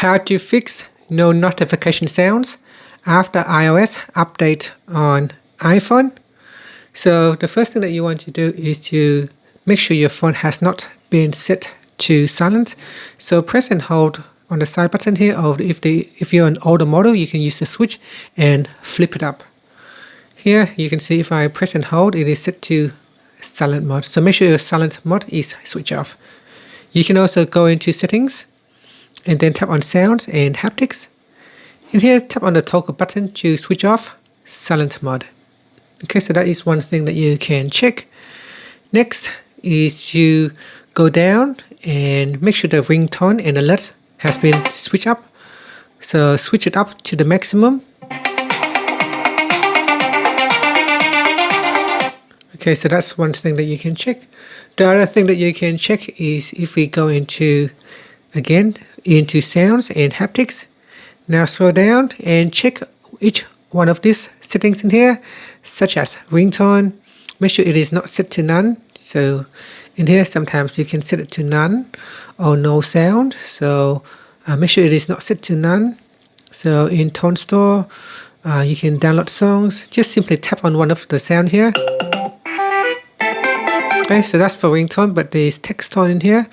how to fix no notification sounds after iOS update on iPhone. So the first thing that you want to do is to make sure your phone has not been set to silent. So press and hold on the side button here, or if you're an older model, you can use the switch and flip it up. Here you can see if I press and hold, it is set to silent mode. So make sure your silent mode is switched off. You can also go into settings and then tap on sounds and haptics. In here, tap on the toggle button to switch off silent mode. Okay, so that is one thing that you can check. Next is to go down and make sure the ringtone and alert has been switched up. So switch it up to the maximum. Okay, so that's one thing that you can check. The other thing that you can check is if we go into sounds and haptics. Now scroll down and check each one of these settings in here, such as ringtone. Make sure it is not set to none. So in here, sometimes you can set it to none or no sound. So make sure it is not set to none. So in Tone Store, you can download songs. Just simply tap on one of the sound here. Okay, so that's for ringtone, but there is text tone in here.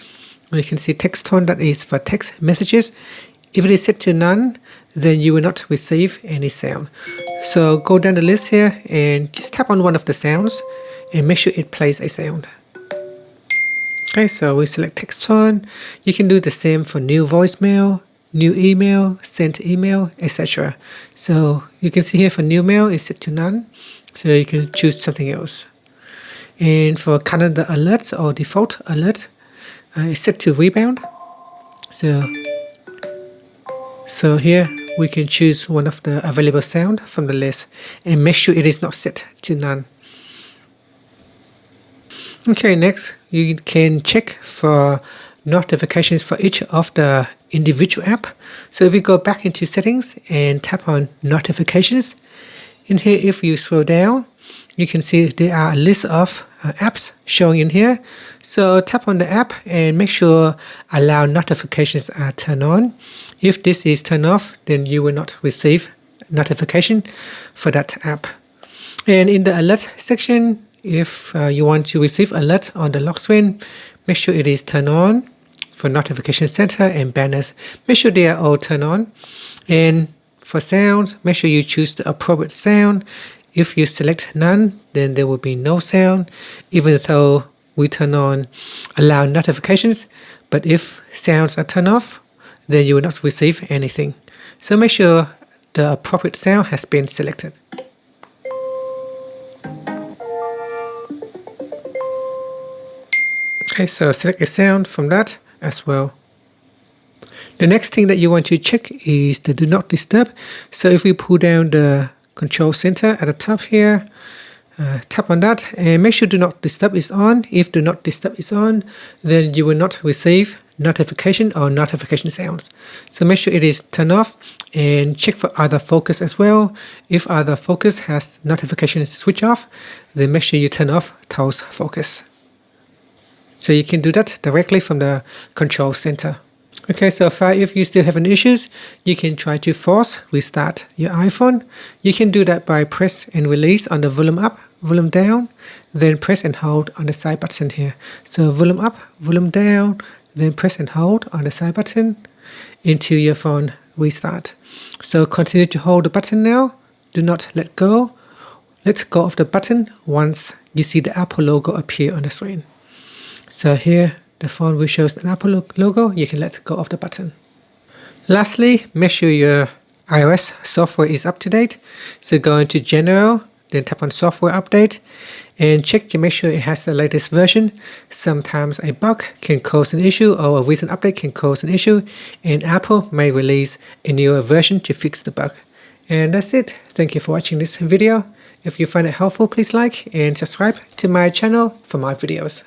You can see text tone, that is for text messages. If it is set to none, then you will not receive any sound. So go down the list here and just tap on one of the sounds and make sure it plays a sound. Okay, so we select text tone. You can do the same for new voicemail, new email, sent email, etc. So you can see here for new mail is set to none, so you can choose something else. And for calendar alerts or default alert, it's set to rebound. So here we can choose one of the available sound from the list and make sure it is not set to none. Okay, next you can check for notifications for each of the individual app. So if we go back into settings and tap on notifications, in here if you scroll down, you can see there are a list of apps showing in here. So tap on the app and make sure allow notifications are turned on. If this is turned off, then you will not receive notification for that app. And in the alert section, if you want to receive alert on the lock screen, make sure it is turned on. For notification center and banners, make sure they are all turned on. And for sound, make sure you choose the appropriate sound. If you select none, then there will be no sound, even though we turn on allow notifications. But if sounds are turned off, then you will not receive anything. So make sure the appropriate sound has been selected. Okay, so select a sound from that as well. The next thing that you want to check is the do not disturb. So if we pull down the control center at the top here, tap on that and make sure do not disturb is on. If do not disturb is on, then you will not receive notification or notification sounds. So make sure it is turned off and check for other focus as well. If other focus has notification switch off, then make sure you turn off Toast focus. So you can do that directly from the control center. Okay, so far if you still have any issues, you can try to force restart your iPhone. You can do that by press and release on the volume up, volume down, then press and hold on the side button here. So volume up, volume down, then press and hold on the side button until your phone restart. So continue to hold the button now. Do not let go. Let go of the button once you see the Apple logo appear on the screen. So here the phone will show an Apple logo. You can let go of the button. Lastly, make sure your iOS software is up to date. So go into General, then tap on Software Update and check to make sure it has the latest version. Sometimes a bug can cause an issue or a recent update can cause an issue, and Apple may release a newer version to fix the bug. And that's it. Thank you for watching this video. If you find it helpful, please like and subscribe to my channel for more videos.